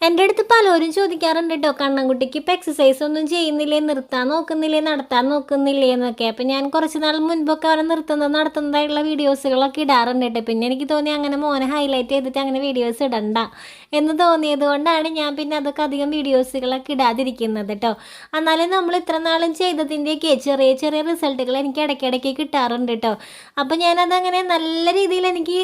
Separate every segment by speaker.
Speaker 1: എൻ്റെ അടുത്ത് പലരും ചോദിക്കാറുണ്ട് കേട്ടോ, കണ്ണൻകുട്ടിക്ക് ഇപ്പം എക്സസൈസ് ഒന്നും ചെയ്യുന്നില്ലേ, നിർത്താൻ നോക്കുന്നില്ലേ, നടത്താൻ നോക്കുന്നില്ലേ എന്നൊക്കെ. അപ്പം ഞാൻ കുറച്ച് നാൾ മുൻപൊക്കെ അവരെ നടത്തുന്നതായിട്ടുള്ള വീഡിയോസുകളൊക്കെ ഇടാറുണ്ട് കേട്ടോ. പിന്നെ എനിക്ക് തോന്നി അങ്ങനെ മോനെ ഹൈലൈറ്റ് ചെയ്തിട്ട് അങ്ങനെ വീഡിയോസ് ഇടണ്ട എന്ന് തോന്നിയത് കൊണ്ടാണ് ഞാൻ പിന്നെ അതൊക്കെ അധികം വീഡിയോസുകളൊക്കെ ഇടാതിരിക്കുന്നത് കേട്ടോ. എന്നാലും നമ്മൾ ഇത്ര നാളും ചെയ്തതിൻ്റെയൊക്കെ ചെറിയ ചെറിയ റിസൾട്ടുകൾ എനിക്ക് ഇടയ്ക്കിടയ്ക്ക് കിട്ടാറുണ്ട് കേട്ടോ. അപ്പം ഞാനതങ്ങനെ നല്ല രീതിയിൽ എനിക്ക്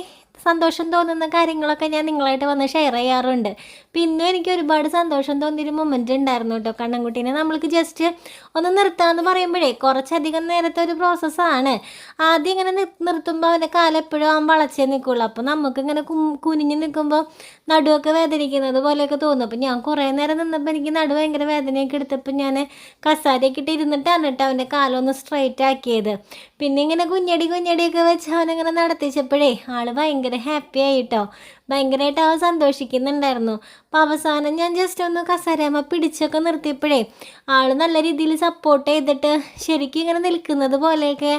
Speaker 1: സന്തോഷം തോന്നുന്ന കാര്യങ്ങളൊക്കെ ഞാൻ നിങ്ങളായിട്ട് വന്ന് ഷെയർ ചെയ്യാറുണ്ട്. പിന്നും എനിക്ക് ഒരുപാട് സന്തോഷം തോന്നിയൊരു മൊമെൻ്റ് ഉണ്ടായിരുന്നു കേട്ടോ. കണ്ണൻകുട്ടീനെ നമ്മൾക്ക് ജസ്റ്റ് ഒന്ന് നിർത്താമെന്ന് പറയുമ്പോഴേ കുറച്ചധികം നേരത്തെ ഒരു പ്രോസസ്സാണ്. ആദ്യം ഇങ്ങനെ നിർത്തുമ്പോൾ അവൻ്റെ കാലം എപ്പോഴും അവൻ വളച്ചേ നിൽക്കുള്ളൂ. അപ്പോൾ നമുക്കിങ്ങനെ കുനിഞ്ഞ് നിൽക്കുമ്പോൾ നടുവൊക്കെ വേദനിക്കുന്നത് പോലെയൊക്കെ തോന്നും. അപ്പോൾ ഞാൻ കുറേ നേരം നിന്നപ്പോൾ എനിക്ക് നടു ഭയങ്കര വേദനയൊക്കെ എടുത്തപ്പോൾ ഞാൻ കസാരയൊക്കെ ഇട്ട് ഇരുന്നിട്ടാണ് കേട്ടോ അവൻ്റെ കാലൊന്ന് സ്ട്രൈറ്റ് ആക്കിയത്. പിന്നെ ഇങ്ങനെ കുഞ്ഞടിയൊക്കെ വെച്ച് അവനങ്ങനെ നടത്തിച്ചപ്പോഴേ ആൾ ഭയങ്കര ഹാപ്പി ആയിട്ടോ, ഭയങ്കരമായിട്ട് അവൻ സന്തോഷിക്കുന്നുണ്ടായിരുന്നു. അപ്പോൾ അവസാനം ഞാൻ ജസ്റ്റ് ഒന്ന് കസേരമ്മ പിടിച്ചൊക്കെ നിർത്തിയപ്പോഴേ ആൾ നല്ല രീതിയിൽ സപ്പോർട്ട് ചെയ്തിട്ട് ശരിക്കും ഇങ്ങനെ നിൽക്കുന്നത് പോലെയൊക്കെ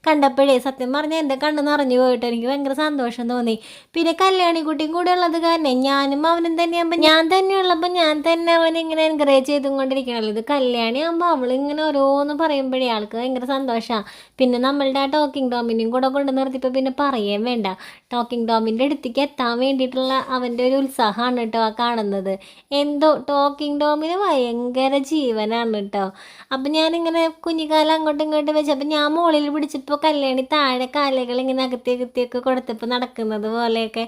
Speaker 1: കണ്ടപ്പോഴേ സത്യം പറഞ്ഞാൽ എൻ്റെ കണ്ണ് നിറഞ്ഞു പോയിട്ട് എനിക്ക് ഭയങ്കര സന്തോഷം തോന്നി. പിന്നെ കല്യാണിക്കുട്ടിയും കൂടെ ഉള്ളത് കാരണം ഞാനും അവനും തന്നെയാകുമ്പോൾ ഞാൻ തന്നെ അവനിങ്ങനെ എൻകറേജ് ചെയ്തുകൊണ്ടിരിക്കണല്ലോ. ഇത് കല്യാണിയാകുമ്പോൾ അവളിങ്ങനെ ഓരോന്ന് പറയുമ്പോഴേ ആൾക്ക് ഭയങ്കര സന്തോഷമാണ്. പിന്നെ നമ്മളുടെ ആ ടോക്കിംഗ് ടോമിനെയും കൂടെ കൊണ്ട് നിർത്തിയപ്പോൾ പിന്നെ പറയുകയും വേണ്ട. ടോക്കിംഗ് ടോമിൻ്റെ അടുത്തേക്ക് എത്താൻ വേണ്ടിയിട്ടുള്ള അവൻ്റെ ഒരു ഉത്സാഹമാണ് കേട്ടോ ആ കാണുന്നത്. എന്തോ ടോക്കിംഗ് ടോമിന് ഭയങ്കര ജീവനാണ് കേട്ടോ. അപ്പം ഞാനിങ്ങനെ കുഞ്ഞിക്കാലം അങ്ങോട്ടും ഇങ്ങോട്ടും വെച്ചപ്പോൾ ഞാൻ മുകളിൽ പിടിച്ചപ്പോൾ കല്യാണി താഴെ കാലുകൾ ഇങ്ങനെ അകത്തിയൊക്കെ കൊടുത്തപ്പോൾ നടക്കുന്നത് പോലെയൊക്കെ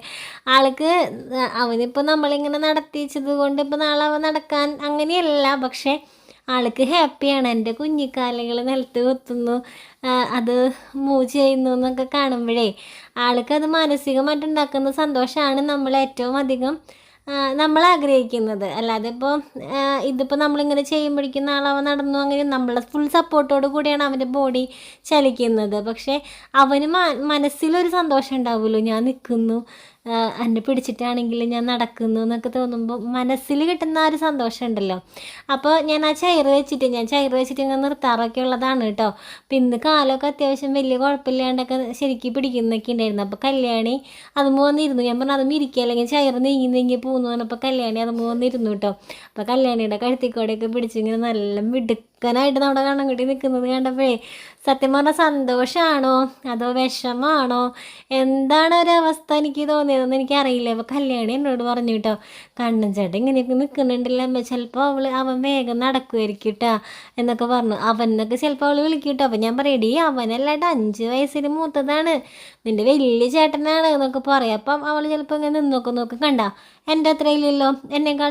Speaker 1: ആൾക്ക് അവനിപ്പോൾ നമ്മളിങ്ങനെ നടത്തിച്ചത് കൊണ്ട് ഇപ്പോൾ നാളെ അവൻ നടക്കാൻ അങ്ങനെയല്ല, പക്ഷേ ആൾക്ക് ഹാപ്പിയാണ്. എൻ്റെ കുഞ്ഞിക്കാലുകൾ നിലത്ത് കുത്തുന്നു, അത് മൂവ് ചെയ്യുന്നു എന്നൊക്കെ കാണുമ്പോഴേ ആൾക്കത് മാനസികമായിട്ടുണ്ടാക്കുന്ന സന്തോഷമാണ് നമ്മൾ ഏറ്റവും അധികം നമ്മൾ ആഗ്രഹിക്കുന്നത്. അല്ലാതെ ഇതിപ്പോൾ നമ്മളിങ്ങനെ ചെയ്യുമ്പോഴേക്കും നാളെ അവൻ നടന്നു അങ്ങനെ നമ്മളെ ഫുൾ സപ്പോർട്ടോട് കൂടിയാണ് അവൻ്റെ ബോഡി ചലിക്കുന്നത്. പക്ഷേ അവന് മനസ്സിലൊരു സന്തോഷം ഉണ്ടാവുമല്ലോ, ഞാൻ നിൽക്കുന്നു, എന്നെ പിടിച്ചിട്ടാണെങ്കിൽ ഞാൻ നടക്കുന്നു എന്നൊക്കെ തോന്നുമ്പോൾ മനസ്സിൽ കിട്ടുന്ന ഒരു സന്തോഷം ഉണ്ടല്ലോ. അപ്പോൾ ഞാൻ ചെയർ വെച്ചിട്ട് ഇങ്ങനെ നിർത്താറൊക്കെ ഉള്ളതാണ് കേട്ടോ. അപ്പം ഇന്ന് കാലമൊക്കെ അത്യാവശ്യം വലിയ കുഴപ്പമില്ലാണ്ടൊക്കെ ശരിക്കും പിടിക്കുന്നൊക്കെ ഉണ്ടായിരുന്നു. അപ്പോൾ കല്യാണി അത് വന്നിരുന്നു. ഞാൻ പറഞ്ഞു അതും ഇരിക്കുക, അല്ലെങ്കിൽ ചെയർ നീങ്ങി പോകുന്നു പറഞ്ഞപ്പോൾ കല്യാണി അത് വന്നിരുന്നു കേട്ടോ. അപ്പോൾ കല്യാണിയുടെ കഴുത്തിക്കോടെയൊക്കെ പിടിച്ചിങ്ങനെ നല്ല മിടുക്കനായിട്ട് നമ്മുടെ കണ്ണൻകുട്ടി നിൽക്കുന്നത് കണ്ടപ്പോഴേ സത്യം പറഞ്ഞാൽ സന്തോഷമാണോ അതോ വിഷമാണോ എന്താണ് ഒരവസ്ഥ എനിക്ക് തോന്നിയതെന്ന് എനിക്കറിയില്ല. അപ്പോൾ കല്യാണി എന്നോട് പറഞ്ഞു കേട്ടോ, കണ്ണൻ ചേട്ടൻ ഇങ്ങനെയൊക്കെ നിൽക്കുന്നുണ്ടല്ലോ അമ്മ, ചിലപ്പോൾ അവൻ വേഗം നടക്കുമായിരിക്കും കേട്ടോ എന്നൊക്കെ പറഞ്ഞു. അവനൊക്കെ ചിലപ്പോൾ അവൾ വിളിക്കും കേട്ടോ. അപ്പോൾ ഞാൻ പറയടി അവനല്ലാണ്ട് 5 വയസ്സിന് മൂത്തതാണ്, നിൻ്റെ വലിയ ചേട്ടനാണ് എന്നൊക്കെ പറയാം. അപ്പം അവൾ ചിലപ്പോൾ ഇങ്ങനെ നോക്കും കണ്ട എൻ്റെ അത്രയില്ലല്ലോ, എന്നെക്കാൾ